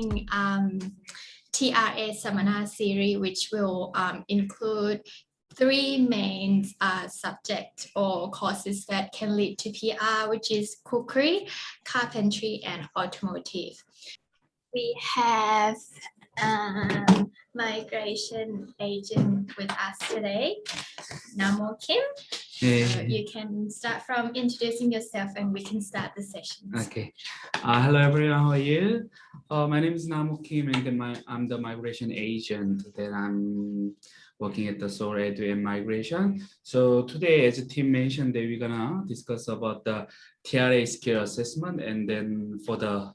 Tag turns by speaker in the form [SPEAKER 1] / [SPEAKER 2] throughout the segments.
[SPEAKER 1] doing TRA Seminar series, which will include 3 main subjects or courses that can lead to PR, which is cookery, carpentry, and automotive. We have migration agent with us today, Namo Kim. So you can start from introducing yourself and we can start the session.
[SPEAKER 2] Okay. Hello everyone, how are you? My name is Namo Kim and I'm the migration agent that I'm working at the Seoul Edu and Migration. So today, as the team mentioned, that we're gonna discuss about the TRA skill assessment and then for the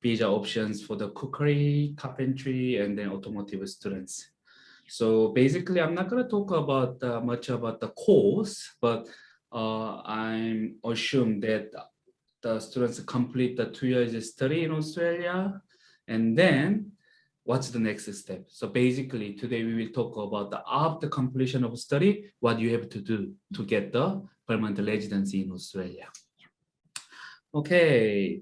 [SPEAKER 2] visa options for the cookery, carpentry, and then automotive students. So basically, I'm not going to talk about much about the course, but I'm assume that the students complete the 2 years study in Australia, and then what's the next step? So basically, today we will talk about the after completion of study, what you have to do to get the permanent residency in Australia. Okay.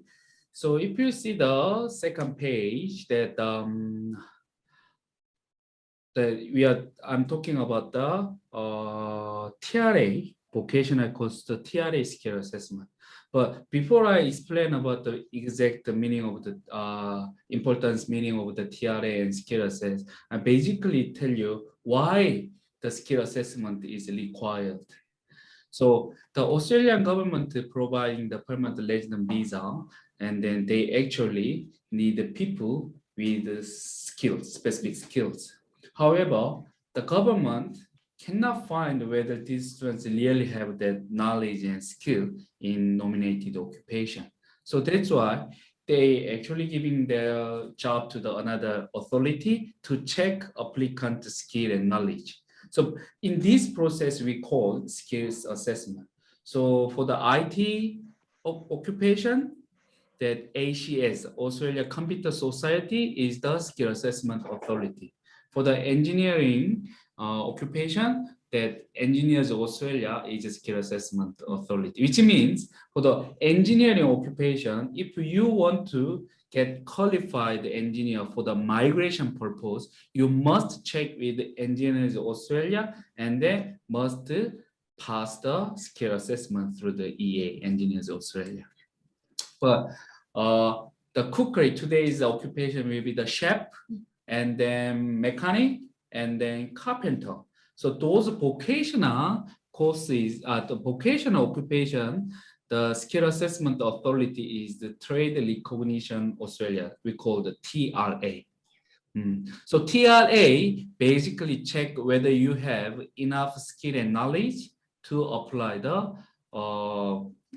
[SPEAKER 2] So if you see the second page that I'm talking about the TRA vocational course, the TRA skill assessment. But before I explain about the exact meaning of the importance meaning of the TRA and skill assessment, I basically tell you why the skill assessment is required. So the Australian government providing the permanent resident visa, and then they actually need the people with skills, specific skills. However, the government cannot find whether these students really have that knowledge and skill in nominated occupation. So that's why they actually giving their job to the another authority to check applicant skill and knowledge. So in this process, we call skills assessment. So for the IT occupation, that ACS, Australia Computer Society, is the skill assessment authority. For the engineering occupation, that Engineers Australia is a skill assessment authority, which means for the engineering occupation, if you want to get qualified engineer for the migration purpose, you must check with Engineers Australia and then must pass the skill assessment through the EA, Engineers Australia. But the cookery, today's occupation will be the chef and then mechanic and then carpenter. So those vocational courses, the vocational occupation, the skill assessment authority is the Trade Recognition Australia. We call the TRA. So TRA basically check whether you have enough skill and knowledge to apply the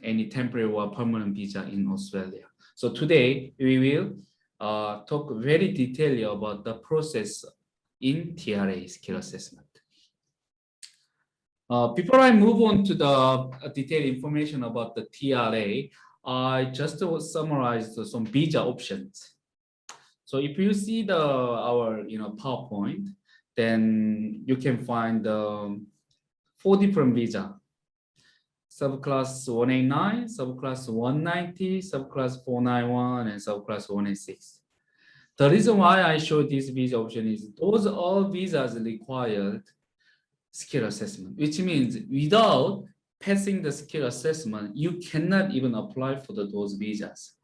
[SPEAKER 2] any temporary or permanent visa in Australia. So today we will talk very detailedly about the process in TRA skill assessment. Before I move on to the detailed information about the TRA, I just summarized some visa options. So if you see our PowerPoint, then you can find 4 different visa. Subclass 189, subclass 190, subclass 491, and subclass 186. The reason why I show this visa option is those all visas required skill assessment, which means without passing the skill assessment, you cannot even apply for those visas.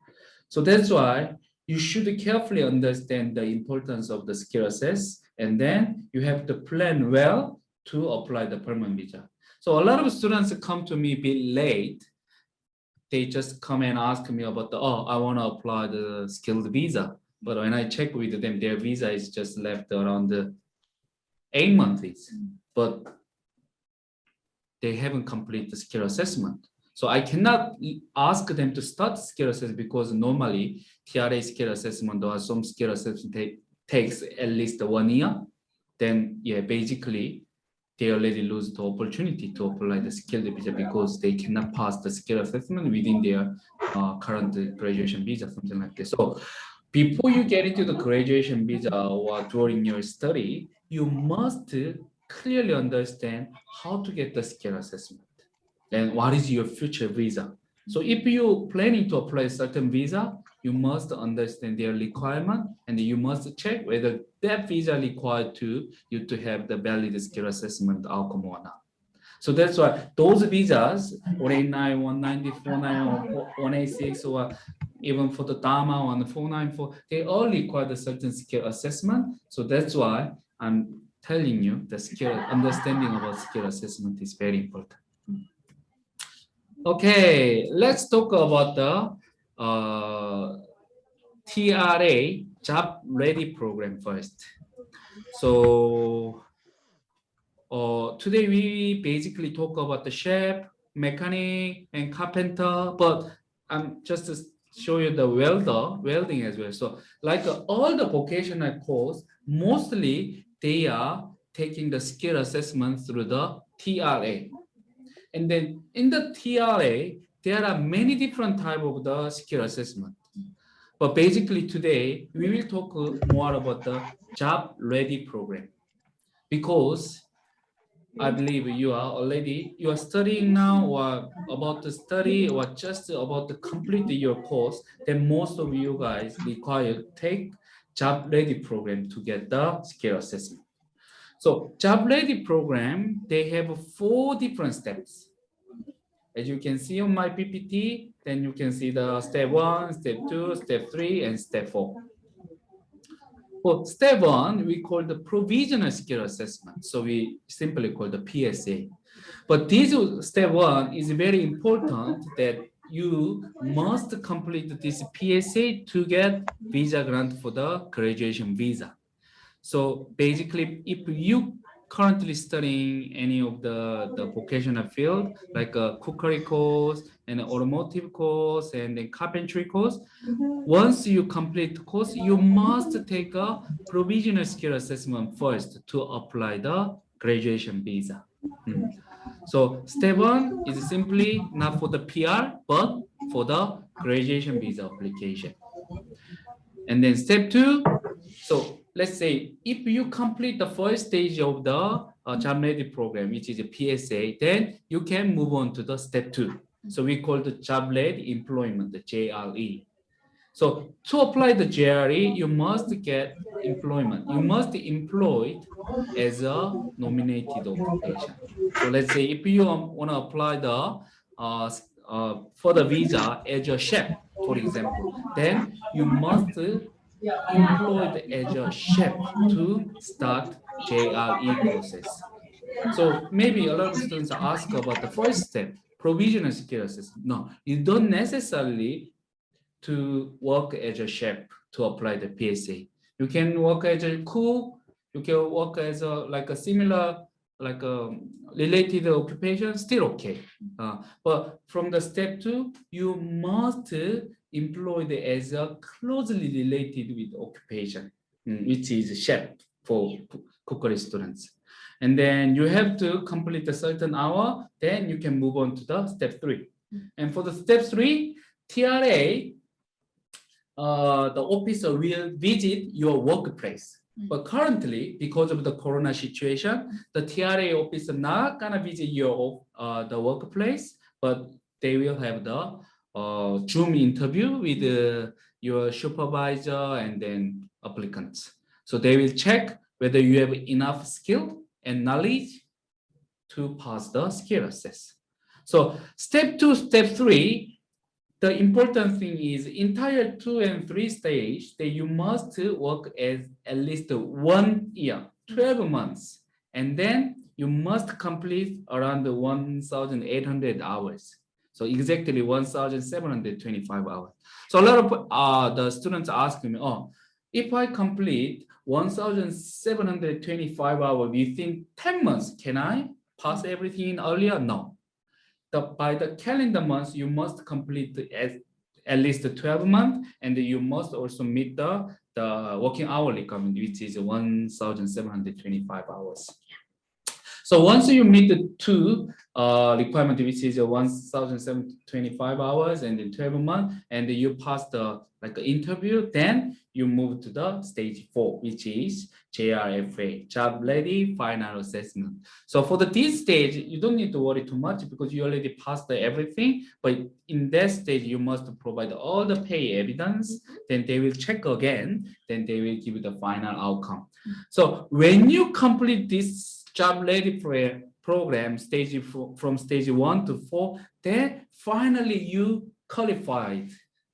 [SPEAKER 2] So that's why you should carefully understand the importance of the skill assess, and then you have to plan well to apply the permanent visa. So a lot of students come to me a bit late. They just come and ask me about I want to apply the skilled visa. But when I check with them, their visa is just left around 8 months. But they haven't completed the skill assessment. So I cannot ask them to start skill assessment because normally TRA skill assessment or some skill assessment takes at least 1 year. Then basically they already lose the opportunity to apply the skilled visa because they cannot pass the skill assessment within their current graduation visa, something like this. So before you get into the graduation visa or during your study, you must clearly understand how to get the skill assessment and what is your future visa. So if you planning to apply a certain visa, you must understand their requirement, and you must check whether that visa required you to have the valid skill assessment outcome or not. So that's why those visas, 189, 190, 491, 186, or even for the DAMA 1494, they all require the certain skill assessment. So that's why I'm telling you the skill understanding about skill assessment is very important. Okay, let's talk about the TRA job ready program first. So today we basically talk about the chef, mechanic, and carpenter, but I'm just to show you the welding as well. So like all the vocational course, mostly they are taking the skill assessment through the TRA. And then in the TRA, there are many different type of the skill assessment. But basically today, we will talk more about the job ready program, because I believe you are studying now or about to study or just about to complete your course, then most of you guys require to take job ready program to get the skill assessment. So job ready program, they have 4 different steps. As you can see on my PPT, then you can see the step 1, step 2, step 3, and step 4. For step 1, we call the provisional skill assessment. So we simply call the PSA. But this step 1 is very important that you must complete this PSA to get visa grant for the graduation visa. So basically, if you currently studying any of the vocational field, like a cookery course and an automotive course and a carpentry course, once you complete the course, you must take a provisional skill assessment first to apply the graduation visa. So step 1 is simply not for the PR, but for the graduation visa application. And then step 2, so let's say if you complete the first stage of the job ready program, which is a PSA, then you can move on to the step 2. So we call the job ready employment, the JRE. So to apply the JRE, you must get employment. You must be employed as a nominated occupation. So let's say if you want to apply the for the visa as a chef, for example, then you must employed as a chef to start JRE process. So maybe a lot of students ask about the first step, provisional skill assessment. No, you don't necessarily to work as a chef to apply the PSA. You can work as a cook. You can work as a like a similar like a related occupation. Still okay. But from the step 2, you must employed as a closely related with occupation, which is chef for cookery students. And then you have to complete a certain hour. Then you can move on to the step 3. And for the step 3, TRA. The officer will visit your workplace. But currently, because of the corona situation, the TRA officer not gonna visit your the workplace, but they will have the Zoom interview with your supervisor and then applicants. So they will check whether you have enough skill and knowledge to pass the skill assess. So step 2, step 3. The important thing is entire 2 and 3 stage that you must work as at least 1 year, 12 months, and then you must complete around 1,800 hours. So exactly 1,725 hours. So a lot of the students ask me, oh, if I complete 1,725 hours within 10 months, can I pass everything earlier? No. By the calendar months, you must complete at least 12 months, and you must also meet the working hour requirement, which is 1,725 hours. So once you meet the two requirement, which is 1,725 hours and then 12 months, and you pass the interview, then you move to the stage 4, which is JRFA, Job Ready Final Assessment. So for this stage, you don't need to worry too much because you already passed everything. But in that stage, you must provide all the pay evidence. Then they will check again. Then they will give you the final outcome. So when you complete this Job Ready program from stage 1 to 4, then finally you qualified.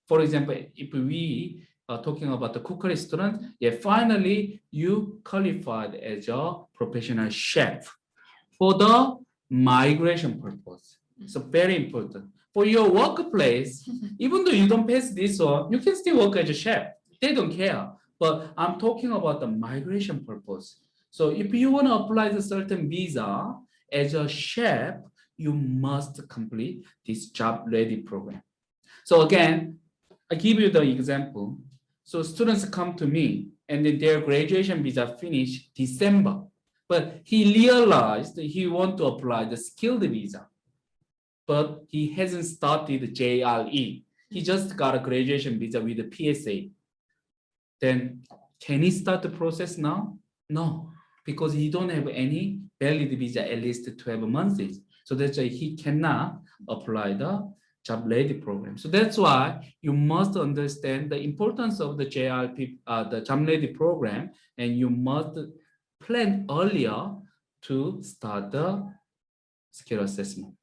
[SPEAKER 2] For example, if we are talking about the cookery student, finally you qualified as a professional chef for the migration purpose. So very important. For your workplace, even though you don't pass this one, you can still work as a chef. They don't care. But I'm talking about the migration purpose. So if you want to apply the certain visa as a chef, you must complete this Job Ready program. So again, I give you the example. So students come to me and then their graduation visa finished December, but he realized he want to apply the skilled visa, but he hasn't started the JRE. He just got a graduation visa with the PSA. Then can he start the process now? No, because he don't have any valid visa at least 12 months. So that's why he cannot apply the Job Ready program. So that's why you must understand the importance of the JRP, the Job Ready program, and you must plan earlier to start the skill assessment.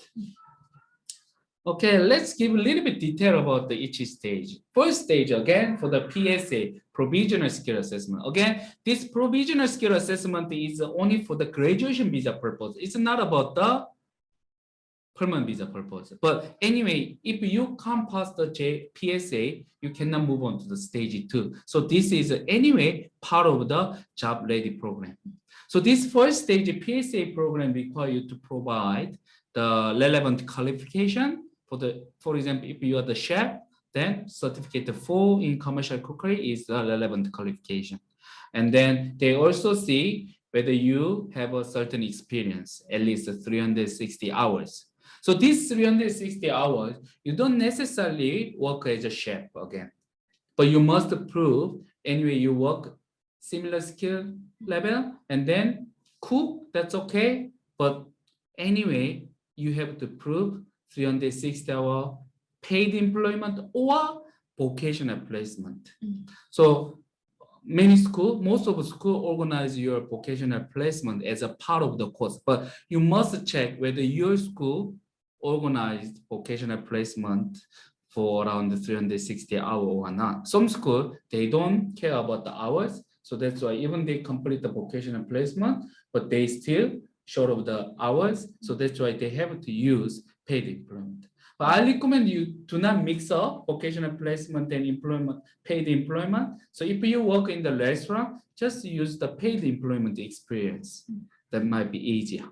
[SPEAKER 2] Okay, let's give a little bit detail about each stage. First stage, again, for the PSA, Provisional Skill Assessment. Again, this Provisional Skill Assessment is only for the graduation visa purpose. It's not about the permanent visa purpose. But anyway, if you can't pass the PSA, you cannot move on to the stage 2. So this is anyway part of the Job Ready program. So this first stage PSA program requires you to provide the relevant qualification for example, if you are the chef, then certificate 4 in commercial cookery is the relevant qualification. And then they also see whether you have a certain experience, at least 360 hours. So these 360 hours, you don't necessarily work as a chef again, but you must prove anyway you work similar skill level and then cook, that's okay. But anyway, you have to prove 360 hour paid employment or vocational placement. So most of the school organize your vocational placement as a part of the course, but you must check whether your school organized vocational placement for around 360 hours or not. Some school, they don't care about the hours. So that's why even they complete the vocational placement, but they still short of the hours. So that's why they have to use paid employment. But I recommend you do not mix up vocational placement and employment, paid employment. So if you work in the restaurant, just use the paid employment experience. That might be easier.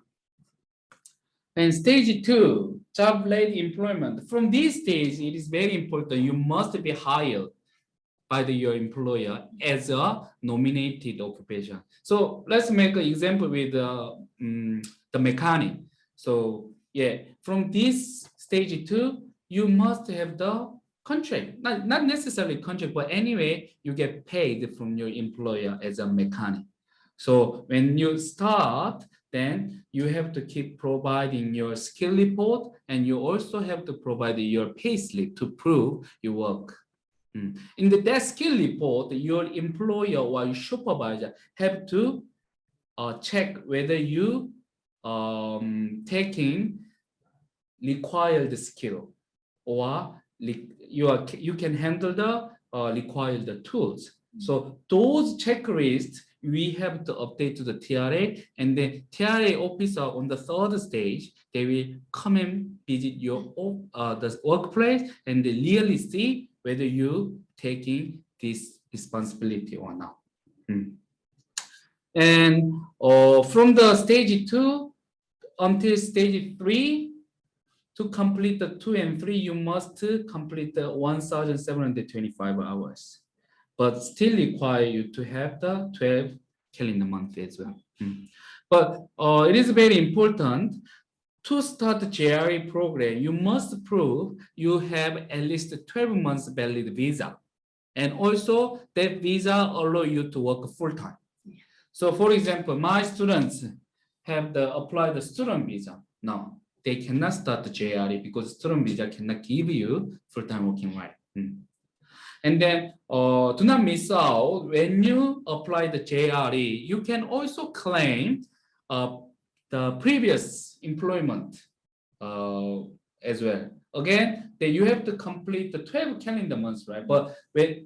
[SPEAKER 2] And stage 2, Job Ready employment. From this stage, it is very important. You must be hired by your employer as a nominated occupation. So let's make an example with the mechanic. So from this stage 2, you must have the contract, not necessarily contract, but anyway, you get paid from your employer as a mechanic. So when you start, then you have to keep providing your skill report, and you also have to provide your pay slip to prove your work. In that skill report, your employer or your supervisor have to check whether you taking required skill or you can handle the required tools. So those checklists we have to update to the TRA, and the TRA officer on the 3rd stage, they will come and visit your the workplace and they really see whether you taking this responsibility or not. And from the stage 2 until stage 3, to complete the 2 and 3, you must complete the 1,725 hours, but still require you to have the 12 calendar month as well. But it is very important to start the GRE program. You must prove you have at least 12 months valid visa. And also that visa allow you to work full time. So for example, my students have applied the student visa. No, they cannot start the JRE because student visa cannot give you full-time working right. And then do not miss out, when you apply the JRE, you can also claim the previous employment as well. Again, that you have to complete the 12 calendar months, right? But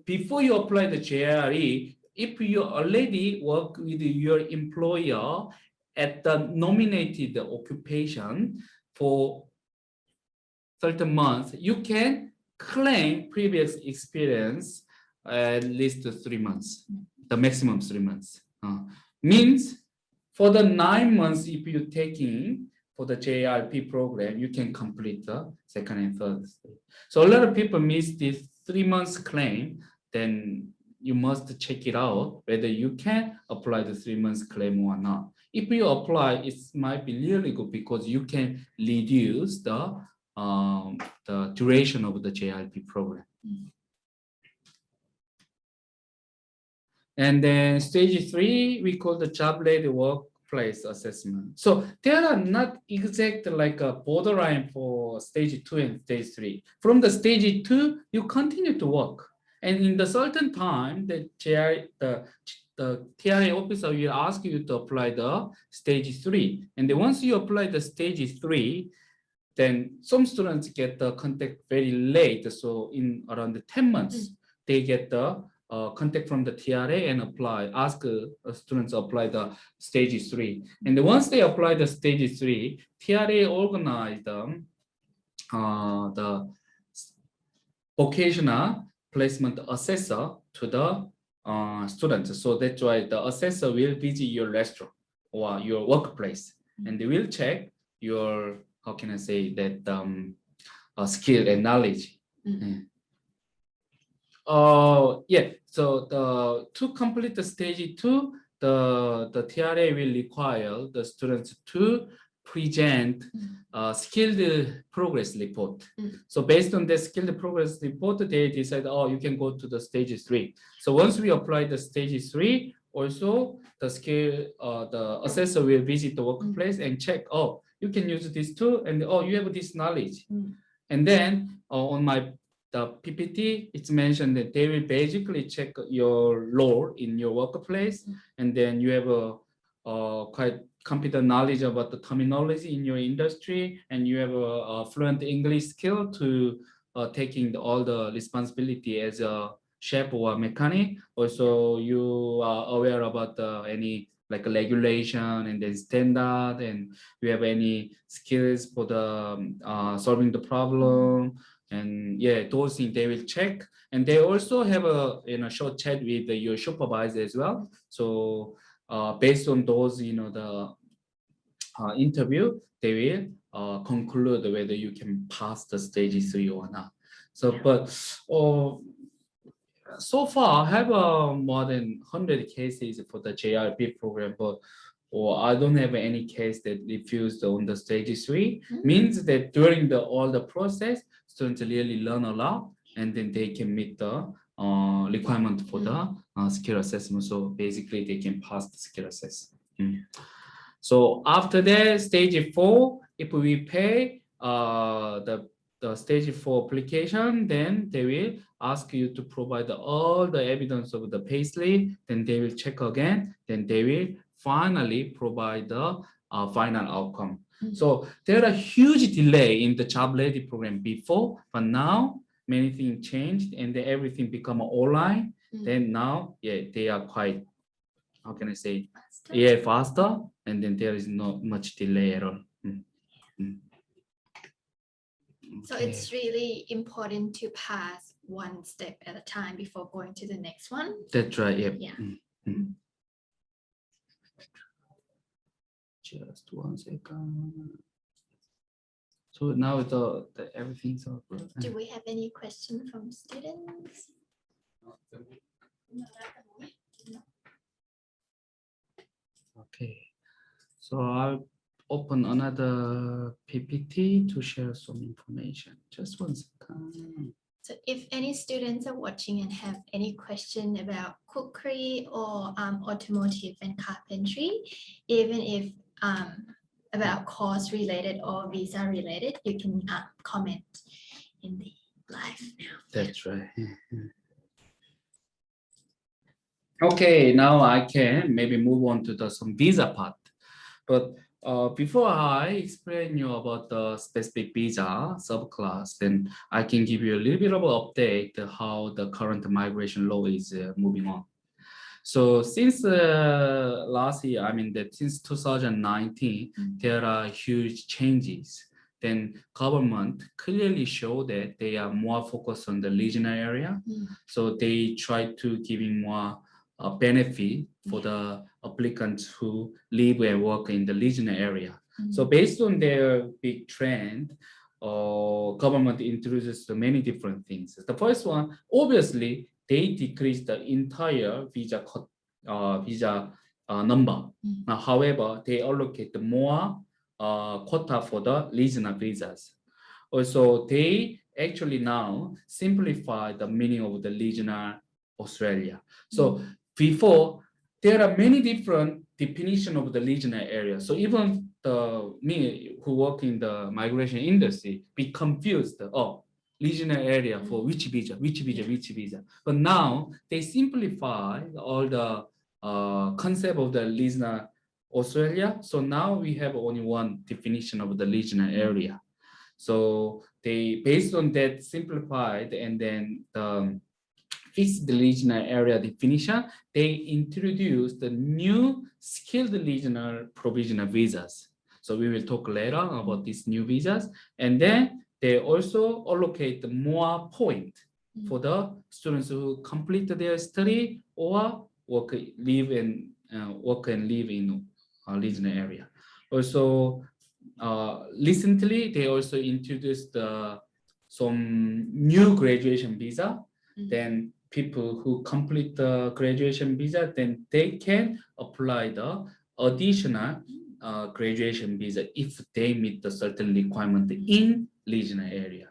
[SPEAKER 2] before you apply the JRE, if you already work with your employer at the nominated occupation for certain months, you can claim previous experience at least 3 months, the maximum 3 months. Means for the 9 months, if you're taking for the JRP program, you can complete the second and third stage. So a lot of people miss this 3 months claim, then you must check it out whether you can apply the 3 months claim or not. If you apply, it might be really good because you can reduce the duration of the JRP program. And then stage 3, we call the job-ready workplace assessment. So there are not exact like a borderline for stage 2 and stage 3. From the stage 2, you continue to work. And in the certain time, the TRA officer will ask you to apply the stage 3. And then once you apply the stage 3, then some students get the contact very late. So in around the 10 months, they get the contact from the TRA and ask students to apply the stage 3. And then once they apply the stage 3, TRA organize the vocational placement assessor to the students. So that's why the assessor will visit your restaurant or your workplace, and they will check your, how can I say that, skill and knowledge. So to complete the stage 2, the TRA will require the students to present skilled progress report. So based on the skilled progress report, they decide, oh, you can go to the stage 3. So once we apply the stage 3, also the the assessor will visit the workplace and check, oh, you can use this too, and oh, you have this knowledge. And then on the PPT, it's mentioned that they will basically check your role in your workplace, and then you have a quite competent knowledge about the terminology in your industry, and you have a fluent English skill to taking all the responsibility as a chef or mechanic. Also, you are aware about any like a regulation and then standard, and you have any skills for the solving the problem. And yeah, those things they will check, and they also have a short chat with your supervisor as well. So based on those, the interview, they will conclude whether you can pass the stage 3 or not. So, but so far I have more than 100 cases for the JRP program, but I don't have any case that refused on the stage 3. Means that during all the process, students really learn a lot, and then they can meet the requirement for the skill assessment. So basically, they can pass the skill assessment. So after that, stage 4, if we pay the stage 4 application, then they will ask you to provide all the evidence of the payslip. Then they will check again. Then they will finally provide the final outcome. So there are huge delay in the job ready program before, but now many things changed and everything become online. Then now, yeah, they are quite, how can I say, faster. Yeah, faster, and then there is not much delay at all.
[SPEAKER 1] So it's really important to pass one step at a time before going to the next one.
[SPEAKER 2] That's right. Yep.
[SPEAKER 1] Yeah.
[SPEAKER 2] Just 1 second. So now the everything's all good.
[SPEAKER 1] Do we have any questions from students?
[SPEAKER 2] Okay. So I'll open another PPT to share some information. Just one second.
[SPEAKER 1] So if any students are watching and have any question about cookery or automotive and carpentry, even if about course related or visa related, you can comment in the live now.
[SPEAKER 2] That's right. Okay, now I can maybe move on to some visa part. But before I explain you about the specific visa subclass, then I can give you a little bit of an update how the current migration law is moving on. So since last year, I mean that since 2019, there are huge changes. Then government clearly show that they are more focused on the regional area. So they try to giving more benefit for the applicants who live and work in the regional area. So based on their big trend, government introduces many different things. The first one, obviously, they decreased the entire visa number. However, they allocate more quota for the regional visas. Also, they actually now simplify the meaning of the regional Australia. So before, there are many different definitions of the regional area. So even me who work in the migration industry be confused. Oh, regional area for which visa. But now they simplify all the concept of the regional Australia. So now we have only one definition of the regional area. So they, based on that, simplified and then fixed the regional area definition, they introduced the new skilled regional provisional visas. So we will talk later about these new visas. And then they also allocate more point for the students who complete their study or work, live in a regional area. Also, recently they also introduced some new graduation visa. Then people who complete the graduation visa, then they can apply the additional graduation visa if they meet the certain requirement in regional area.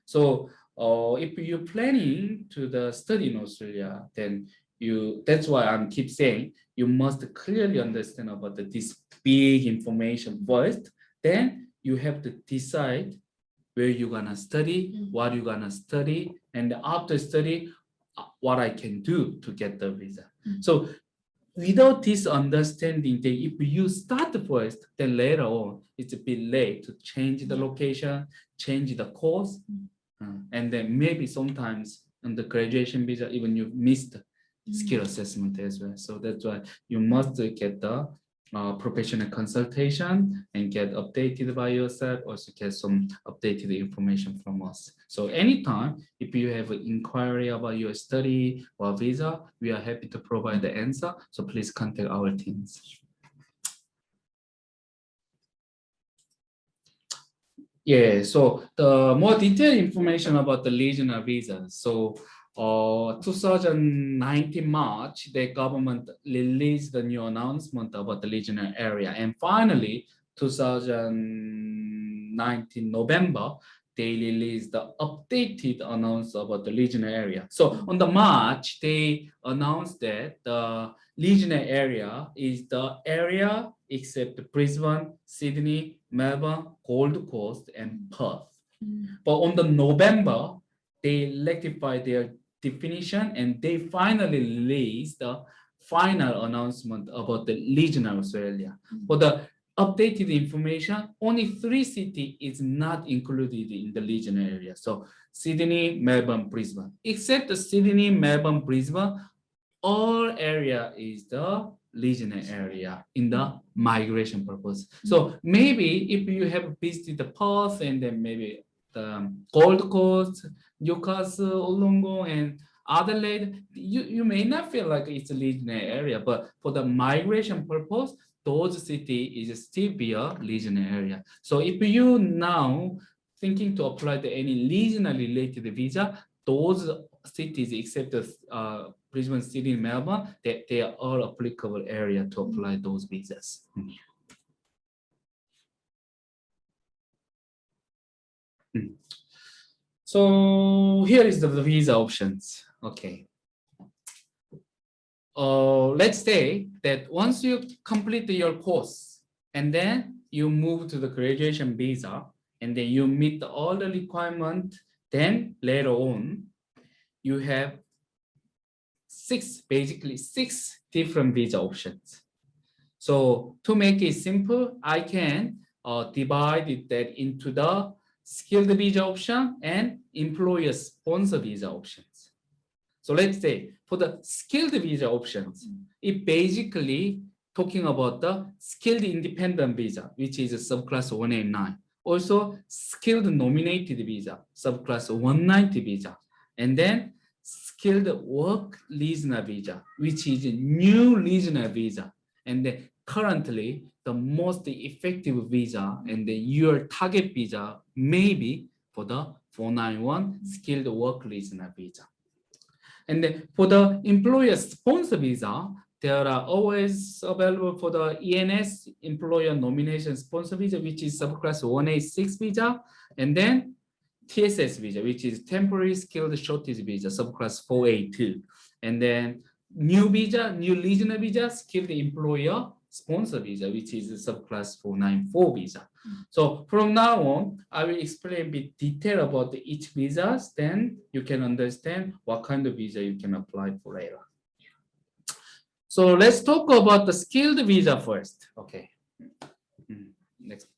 [SPEAKER 2] So if you're planning to study in Australia, then that's why I keep saying you must clearly understand about this big information first. Then you have to decide where you're gonna study, what you're gonna study, and after study, what I can do to get the visa. So without this understanding, that if you start first, then later on, it's a bit late to change the location, change the course, and then maybe sometimes on the graduation visa, even you missed skill assessment as well. So that's why you must get the professional consultation and get updated by yourself, also get some updated information from us. So anytime, if you have an inquiry about your study or visa, we are happy to provide the answer. So please contact our teams. Yeah, so the more detailed information about the regional visas. So 2019 March, the government released the new announcement about the regional area. And finally, 2019 November, they released the updated announcement about the regional area. So on the March, they announced that the regional area is the area except Brisbane, Sydney, Melbourne, Gold Coast, and Perth. But on the November, they rectified their definition and they finally released the final announcement about the regional Australia. For the updated information, only 3 cities is not included in the regional area. So Sydney, Melbourne, Brisbane. Except the Sydney, Melbourne, Brisbane, all area is the regional area in the migration purpose. So maybe if you have visited the Perth and then maybe the Gold Coast, Newcastle, Wollongong, and Adelaide, you may not feel like it's a regional area, but for the migration purpose, those cities is still be a regional area. So if you now thinking to apply to any regional related visa, those cities except the Brisbane, Sydney, Melbourne, they are all applicable area to apply those visas. So here is the visa options. Okay. Let's say that once you complete your course and then you move to the graduation visa and then you meet all the requirements, then later on you have basically six different visa options. So to make it simple, I can divide that into the skilled visa option and employer sponsor visa options. So let's say for the skilled visa options, it basically talking about the skilled independent visa, which is a subclass 189. Also skilled nominated visa, subclass 190 visa, and then skilled work listener visa, which is a new listener visa. And then currently the most effective visa and then your target visa may be for the 491 skilled work listener visa. And then for the employer sponsor visa, there are always available for the ENS employer nomination sponsor visa, which is subclass 186 visa, and then TSS visa, which is temporary skilled shortage visa, subclass 482, and then new visa, new listener visa, skilled employer sponsor visa, which is subclass 494 visa. So from now on, I will explain a bit detail about each visas, then you can understand what kind of visa you can apply for later. So let's talk about the skilled visa first. Okay. Next.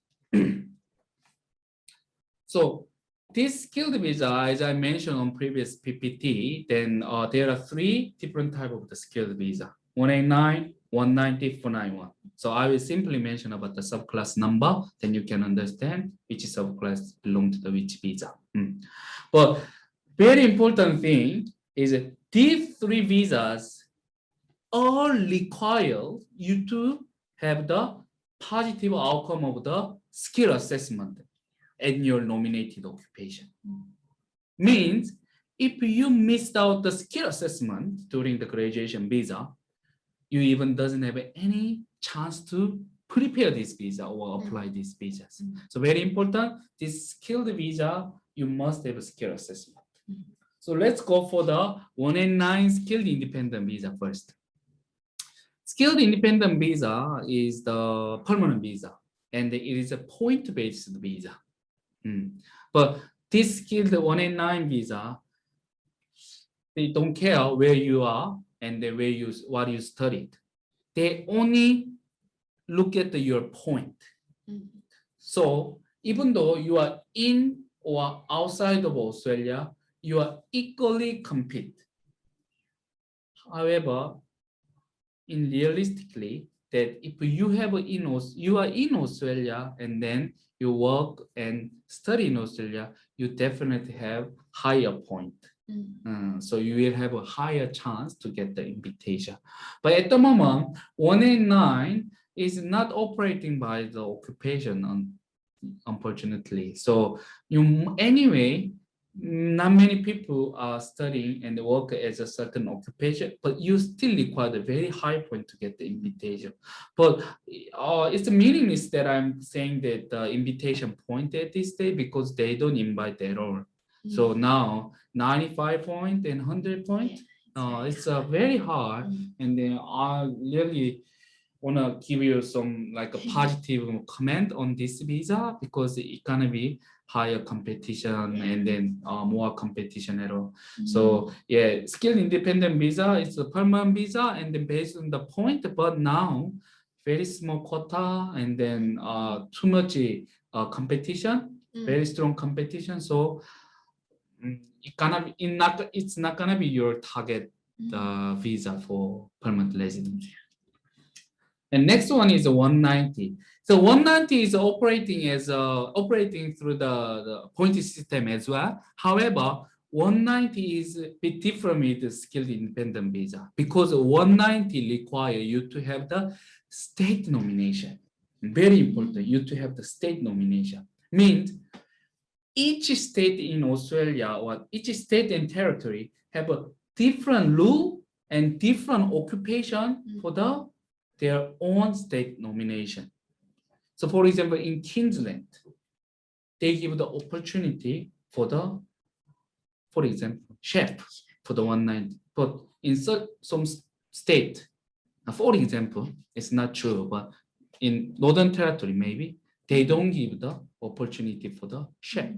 [SPEAKER 2] So this skilled visa, as I mentioned on previous PPT, then there are three different types of the skilled visa: 189, 190, 491. So I will simply mention about the subclass number, then you can understand which subclass belongs to the which visa. But very important thing is these three visas all require you to have the positive outcome of the skill assessment in your nominated occupation. Means if you missed out the skill assessment during the graduation visa, you even doesn't have any chance to prepare this visa or apply these visas. So very important, this skilled visa, you must have a skill assessment. So let's go for the 189 skilled independent visa first. Skilled independent visa is the permanent visa, and it is a point-based visa. But this skilled 189 visa, they don't care where you are and what you studied. They only look at your point. So even though you are in or outside of Australia, you are equally compete. However, realistically, that if you are in Australia and then you work and study in Australia, you definitely have higher point. So you will have a higher chance to get the invitation. But at the moment, 189 is not operating by the occupation, unfortunately. So anyway, not many people are studying and work as a certain occupation, but you still require a very high point to get the invitation. But it's meaningless that I'm saying that the invitation point at this day because they don't invite at all. So now 95 point and 100 point, it's very hard. And then I really want to give you some like a positive comment on this visa because it's gonna be higher competition and then more competition at all. So yeah, skilled independent visa is a permanent visa and then based on the point, but now very small quota and then too much competition, very strong competition. So it's not gonna be your target visa for permanent residency. And next one is 190. So 190 is operating through the point system as well. However, 190 is a bit different with the skilled independent visa because 190 require you to have the state nomination. Very important, you to have the state nomination. Means each state in Australia or each state and territory have a different rule and different occupation for their own state nomination. So for example, in Queensland, they give the opportunity for example, chef for the 190. But in some state, for example, it's not true, but in Northern Territory, maybe, they don't give the opportunity for the chef.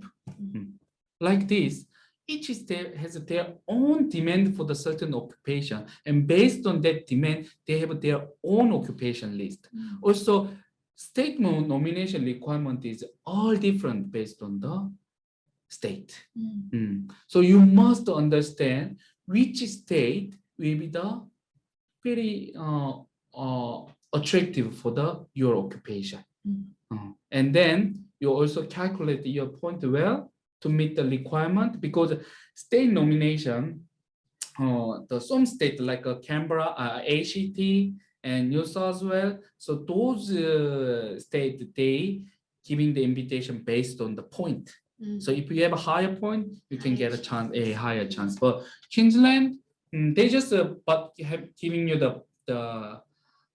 [SPEAKER 2] Like this, each state has their own demand for the certain occupation, and based on that demand, they have their own occupation list. Also, state nomination requirement is all different based on the state. So you must understand which state will be the very attractive for your occupation. And then you also calculate your point well to meet the requirement, because state nomination, some state like Canberra, ACT, and New South Wales, so those states, they giving the invitation based on the point. So if you have a higher point, you can get a higher chance. But Queensland, they just but have giving you the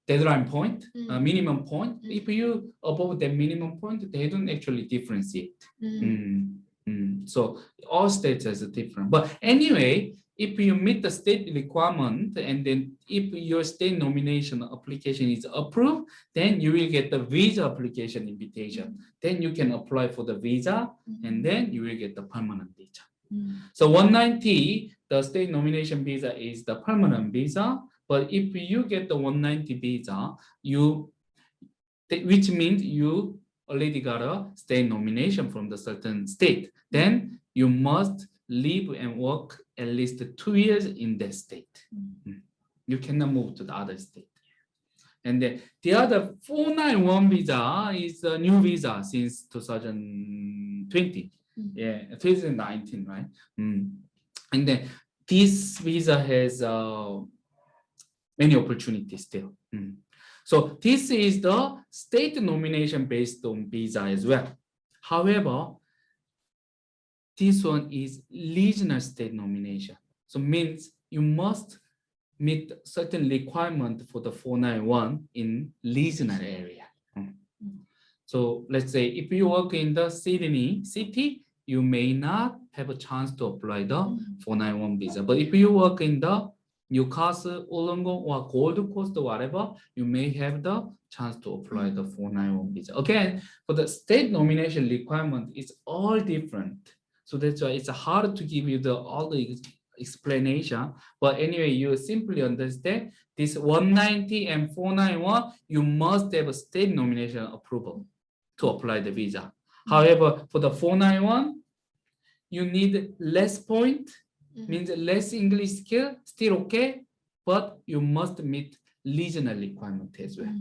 [SPEAKER 2] deadline point, minimum point. If you above the minimum point, they don't actually differentiate. So all states has a different. But anyway, if you meet the state requirement, and then if your state nomination application is approved, then you will get the visa application invitation. Then you can apply for the visa, and then you will get the permanent visa. So 190, the state nomination visa is the permanent visa. But if you get the 190 visa, which means you already got a state nomination from the certain state, then you must live and work at least 2 years in that state. You cannot move to the other state. And the other 491 visa is a new visa since 2020, 2019, right? And then this visa has many opportunities still. So this is the state nomination based on visa as well. However, this one is regional state nomination. So means you must meet certain requirement for the 491 in regional area. So let's say if you work in the Sydney city, you may not have a chance to apply the 491 visa. But if you work in the Newcastle, Wollongong, or Gold Coast, or whatever, you may have the chance to apply the 491 visa. Again, for the state nomination requirement, it's all different. So that's why it's hard to give you all the explanation. But anyway, you simply understand this 190 and 491, you must have a state nomination approval to apply the visa. However, for the 491, you need less point, means less English skill, still okay, but you must meet regional requirement as well.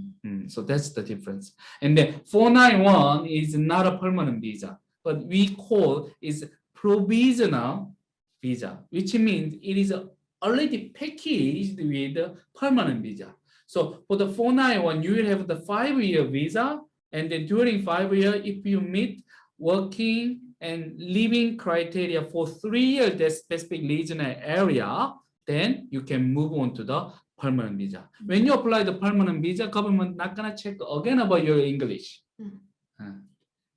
[SPEAKER 2] So that's the difference. And then 491 is not a permanent visa, but we call is provisional visa, which means it is already packaged with a permanent visa. So for the 491, you will have the 5-year visa, and then during 5 years, if you meet working and living criteria for 3 years, that specific regional area, then you can move on to the permanent visa. When you apply the permanent visa, government not gonna check again about your English.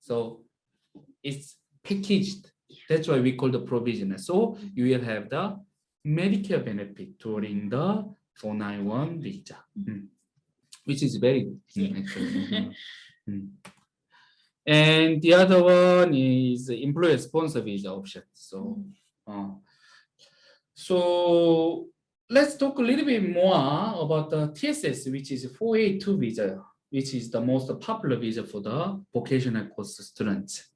[SPEAKER 2] So it's packaged. That's why we call the provisional. So you will have the Medicare benefit during the 491 visa, which is very actually. And the other one is employer sponsor visa option. So let's talk a little bit more about the TSS, which is 482 visa, which is the most popular visa for the vocational course students.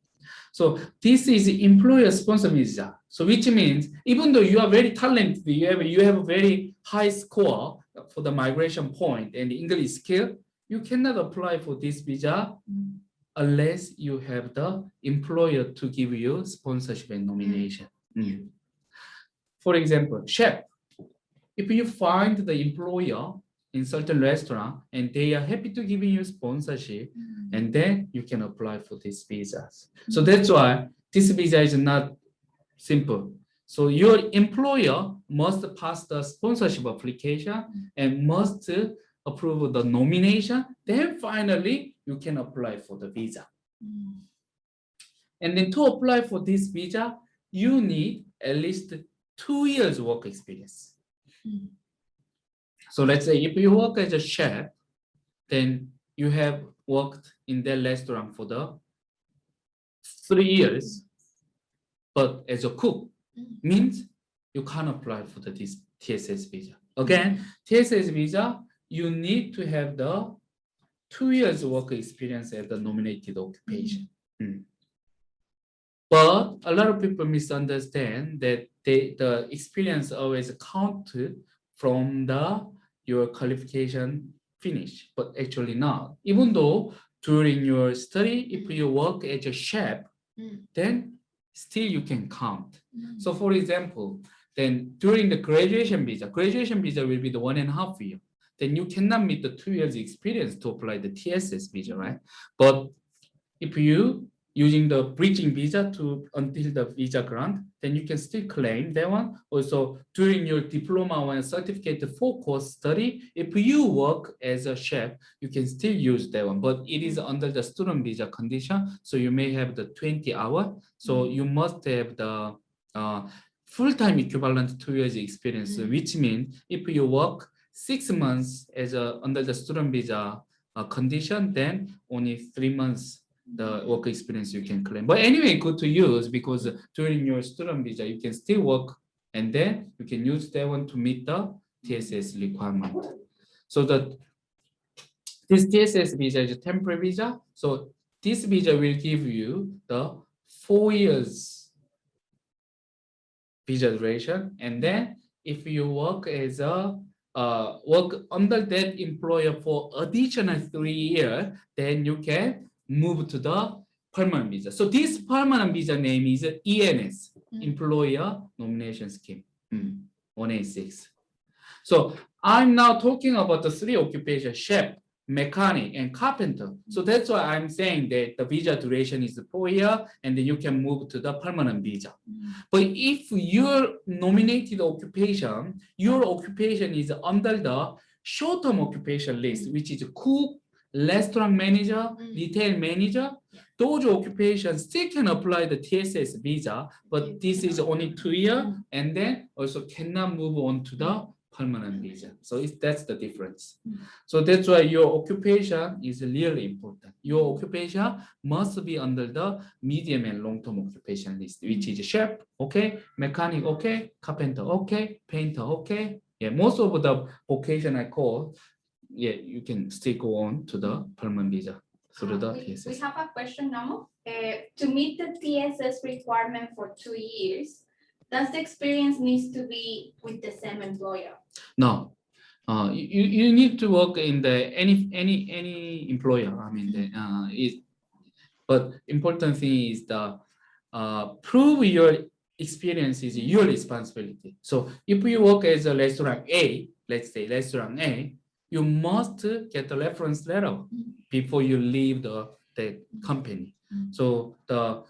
[SPEAKER 2] So this is employer sponsor visa. So which means even though you are very talented, you have a very high score for the migration point and English skill, you cannot apply for this visa unless you have the employer to give you sponsorship and nomination. For example, chef. If you find the employer in certain restaurant and they are happy to give you sponsorship, and then you can apply for these visas. So that's why this visa is not simple. So your employer must pass the sponsorship application and must approve the nomination. Then finally, you can apply for the visa. And then to apply for this visa, you need at least 2 years work experience. So let's say if you work as a chef, then you have worked in that restaurant for the 3 years, but as a cook means you can't apply for the TSS visa. Again, TSS visa, you need to have the 2 years work experience as the nominated occupation. But a lot of people misunderstand that the experience always counted from your qualification finish, but actually not. Even though during your study, if you work as a chef, then still you can count. So for example, then during the graduation visa will be the 1.5 year. Then you cannot meet the 2 years experience to apply the TSS visa, right? But if you using the bridging visa until the visa grant, then you can still claim that one. Also, during your diploma or certificate 4-course study, if you work as a chef, you can still use that one. But it is under the student visa condition, so you may have the 20 hours. So you must have the full-time equivalent 2 years experience, which means if you work 6 months under the student visa condition, then only 3 months the work experience you can claim. But anyway, good to use because during your student visa, you can still work and then you can use that one to meet the TSS requirement. So this TSS visa is a temporary visa. So this visa will give you the 4 years visa duration. And then if you work as work under that employer for additional 3 years, then you can move to the permanent visa. So this permanent visa name is ENS, Employer Nomination Scheme, 186. So I'm now talking about the 3 occupations: chef, mechanic, and carpenter. So that's why I'm saying that the visa duration is 4 years, and then you can move to the permanent visa. But if your nominated occupation, your occupation is under the short-term occupation list, which is cook, restaurant manager, retail manager, those occupations still can apply the TSS visa, but this is only 2 years, and then also cannot move on to the permanent visa. So that's the difference. So that's why your occupation is really important. Your occupation must be under the medium and long-term occupation list, which is chef, okay, mechanic, okay, carpenter, okay, painter, okay. Yeah, most of the vocation I call, yeah, you can still go on to the permanent visa through the TSS.
[SPEAKER 3] We have a question now. To meet the TSS requirement for 2 years, does the experience needs to be with the same employer?
[SPEAKER 2] No, you need to work in the any employer. I mean, but important thing is the prove your experience is your responsibility. So if you work as a restaurant A, let's say restaurant A, you must get the reference letter before you leave the company. So the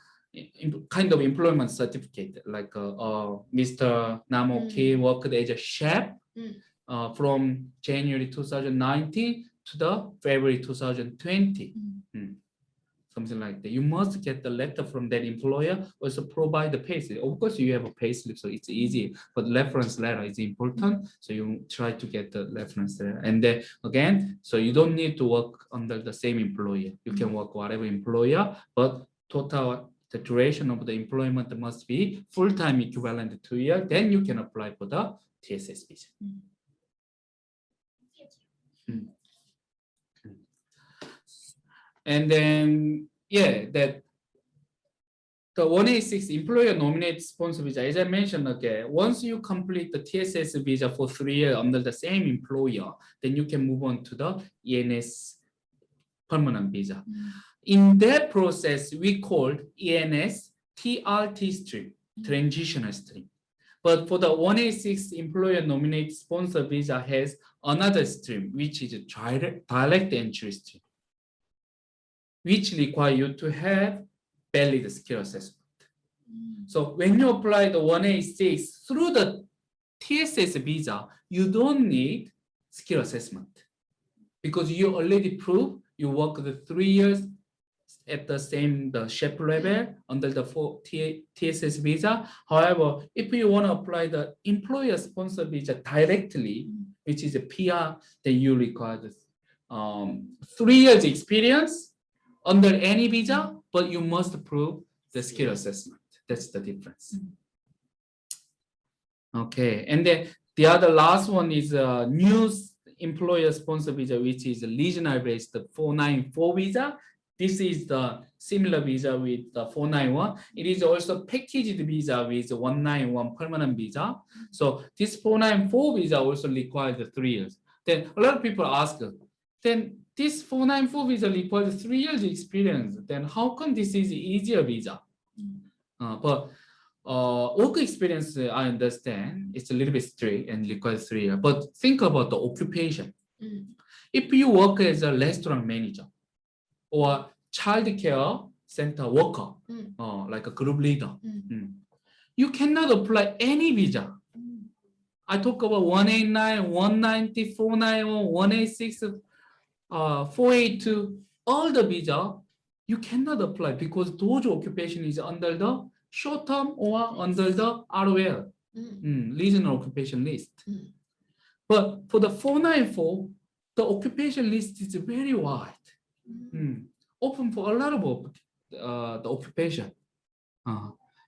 [SPEAKER 2] kind of employment certificate, like Mr. Namoki worked as a chef from January 2019 to the February 2020. Something like that. You must get the letter from that employer, also provide the payslip. Of course, you have a payslip, so it's easy, but reference letter is important. So you try to get the reference letter. And then again, so you don't need to work under the same employer. You can work whatever employer, but the duration of the employment must be full-time equivalent to 2 years. Then you can apply for the TSS visa. And then, yeah, that the 186 employer nominated sponsor visa, as I mentioned again, once you complete the TSS visa for 3 years under the same employer, then you can move on to the ENS permanent visa. In that process, we called ENS TRT stream, transitional stream. But for the 186 employer nominated sponsor visa has another stream, which is a direct entry stream, which require you to have valid skill assessment. So when you apply the 186 through the TSS visa, you don't need skill assessment because you already proved you worked the 3 years at the same the shape level under the TSS visa. However, if you want to apply the employer sponsor visa directly, which is a PR, then you require the 3 years experience under any visa, but you must prove the skill assessment. That's the difference. Okay, and then the other last one is a new employer sponsor visa, which is a regional based 494 visa. This is the similar visa with the 491. It is also packaged visa with 191 permanent visa. So this 494 visa also requires the 3 years. Then a lot of people ask, then this 494 visa requires 3 years experience. Then how come this is easier visa? But work experience, I understand it's a little bit strict and requires 3 years. But think about the occupation. If you work as a restaurant manager or child care center worker, like a group leader, you cannot apply any visa. I talk about 189, 190, 491, 186, 482, all the visa, you cannot apply because those occupation is under the short term or under the ROL, regional occupation list. But for the 494, the occupation list is very wide, open for a lot of the occupation.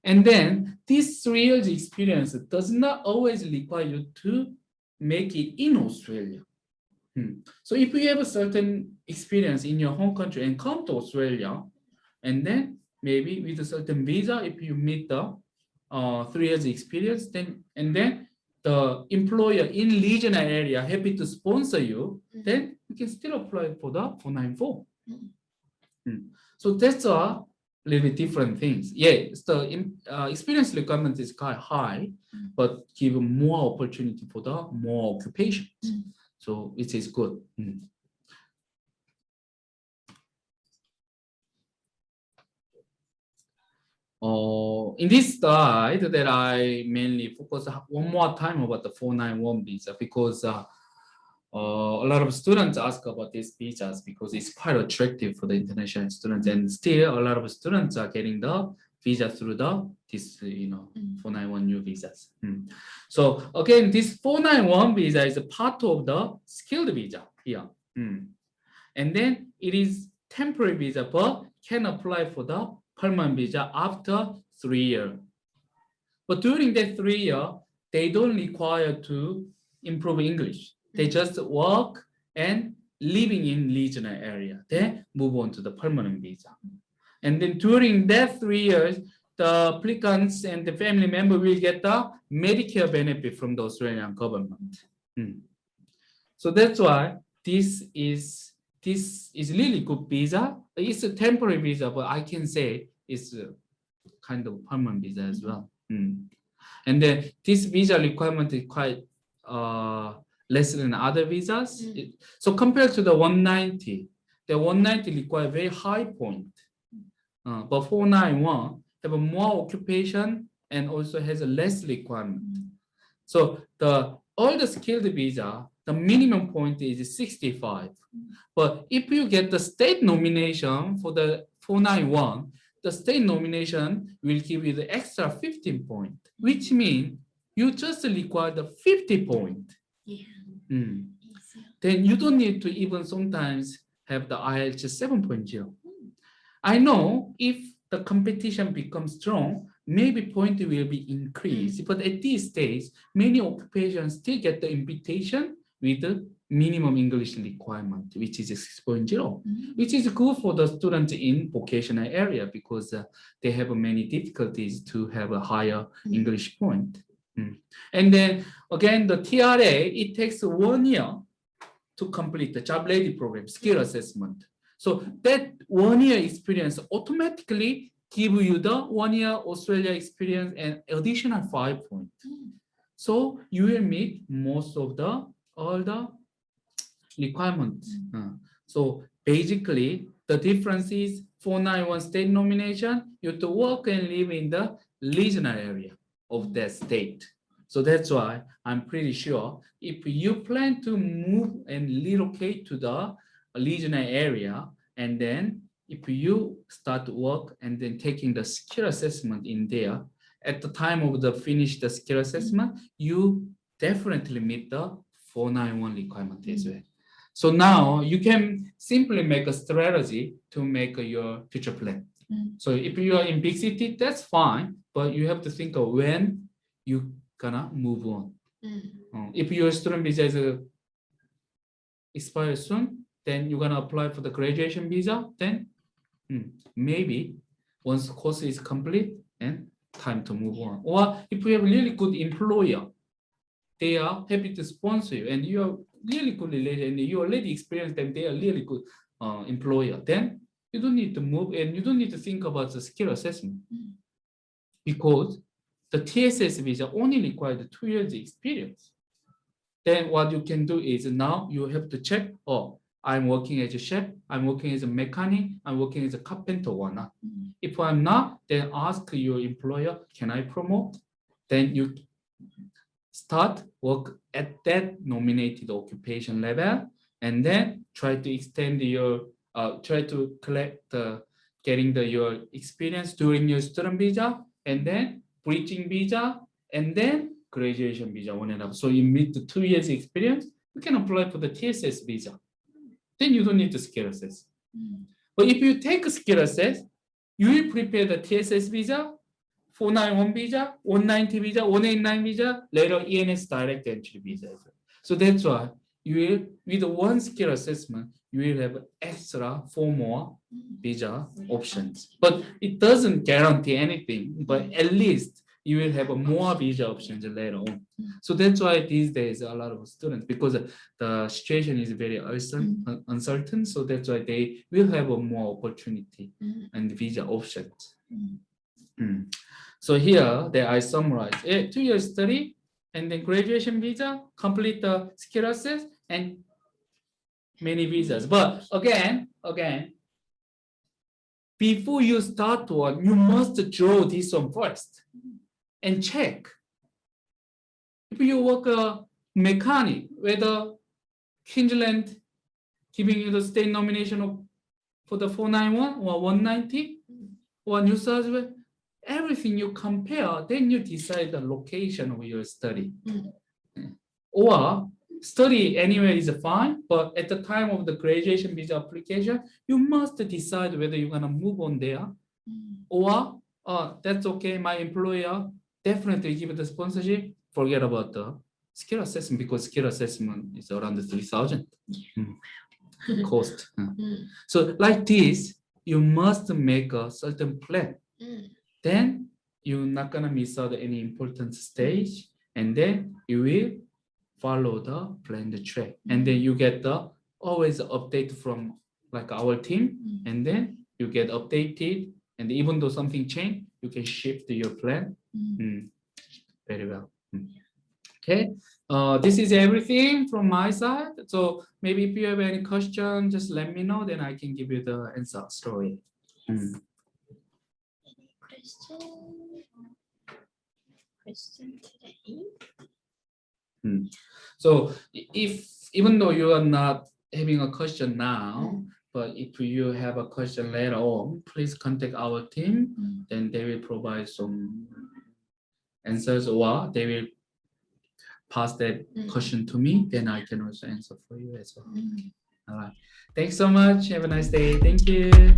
[SPEAKER 2] And then this 3 years experience does not always require you to make it in Australia. So if you have a certain experience in your home country and come to Australia, and then maybe with a certain visa, if you meet the 3 years experience, then the employer in regional area happy to sponsor you, then you can still apply for the 494. So that's a little bit different things. Yeah, the experience requirement is quite high, but give more opportunity for the more occupations. So it is good. In this slide that I mainly focus one more time about the 491 visa because a lot of students ask about these visas because it's quite attractive for the international students, and still a lot of students are getting the visa through this 491 new visas. So again, this 491 visa is a part of the skilled visa here, and then it is temporary visa, but can apply for the permanent visa after 3 years. But during that 3 years, they don't require to improve English. They just work and living in regional area. They move on to the permanent visa. And then during that 3 years, the applicants and the family member will get the Medicare benefit from the Australian government. So that's why this is really good visa. It's a temporary visa, but I can say it's a kind of permanent visa as well. And then this visa requirement is quite less than other visas. So compared to the 190, the 190 require very high point. But 491 have a more occupation and also has a less requirement. So all the skilled visa, the minimum point is 65. But if you get the state nomination for the 491, the state nomination will give you the extra 15 point, which means you just require the 50 point. Then you don't need to even sometimes have the IELTS 7.0. I know if the competition becomes strong, maybe point will be increased. But at this stage, many occupations still get the invitation with the minimum English requirement, which is 6.0, which is good for the students in vocational area because they have many difficulties to have a higher English point. And then again, the TRA, it takes 1 year to complete the job ready program, skill assessment. So that 1 year experience automatically give you the 1 year Australia experience and additional 5 points. So you will meet most of all the requirements. So basically the difference is 491 state nomination, you have to work and live in the regional area of that state. So that's why I'm pretty sure if you plan to move and relocate to the regional area, and then if you start work and then taking the skill assessment in there, at the time of the finish the skill assessment, you definitely meet the 491 requirement as well. So now you can simply make a strategy to make your future plan. So if you are in big city, that's fine, but you have to think of when you gonna move on. If your student visa is expire soon, then you're gonna apply for the graduation visa, then maybe once the course is complete and time to move on. Or if you have a really good employer, they are happy to sponsor you and you are really good related and you already experienced them, they are really good employer, then you don't need to move and you don't need to think about the skill assessment because the TSS visa only required 2 years experience. Then what you can do is now you have to check, oh, I'm working as a chef, I'm working as a mechanic, I'm working as a carpenter or not. If I'm not, then ask your employer, can I promote? Then you start work at that nominated occupation level and then try to extend your, try to collect getting your experience during your student visa and then bridging visa and then graduation visa on and up. So you meet the 2 years experience, you can apply for the TSS visa. Then you don't need to skill assess. But if you take a skill assess, you will prepare the TSS visa, 491 visa, 190 visa, 189 visa, later ENS direct entry visa. So that's why you will, with one skill assessment, you will have extra 4 more visa options. But it doesn't guarantee anything, but at least you will have more visa options later on. So that's why these days a lot of students, because the situation is very uncertain, so that's why they will have a more opportunity and visa options. So here that I summarize 2 years study and then graduation visa, complete the skill assess and many visas. But again, before you start one, you must draw this one first and check. If you work a mechanic, whether Queensland giving you the state nomination for the 491 or 190 or New South Wales, everything you compare, then you decide the location of your study. Or study anywhere is fine, but at the time of the graduation visa application, you must decide whether you're gonna move on there or that's okay, my employer definitely give the sponsorship, forget about the skill assessment because skill assessment is around 3,000 cost. So like this, you must make a certain plan. Then you're not gonna miss out any important stage, and then you will follow the planned track, and then you get the always update from like our team, and then you get updated, and even though something changed, you can shift your plan. Very well. Okay, this is everything from my side. So maybe if you have any question, just let me know, then I can give you the answer story.
[SPEAKER 1] Question today.
[SPEAKER 2] So if even though you are not having a question now, but if you have a question later on, please contact our team. Then they will provide some answers, or they will pass that question to me. Then I can also answer for you as well. All right. Thanks so much. Have a nice day. Thank you.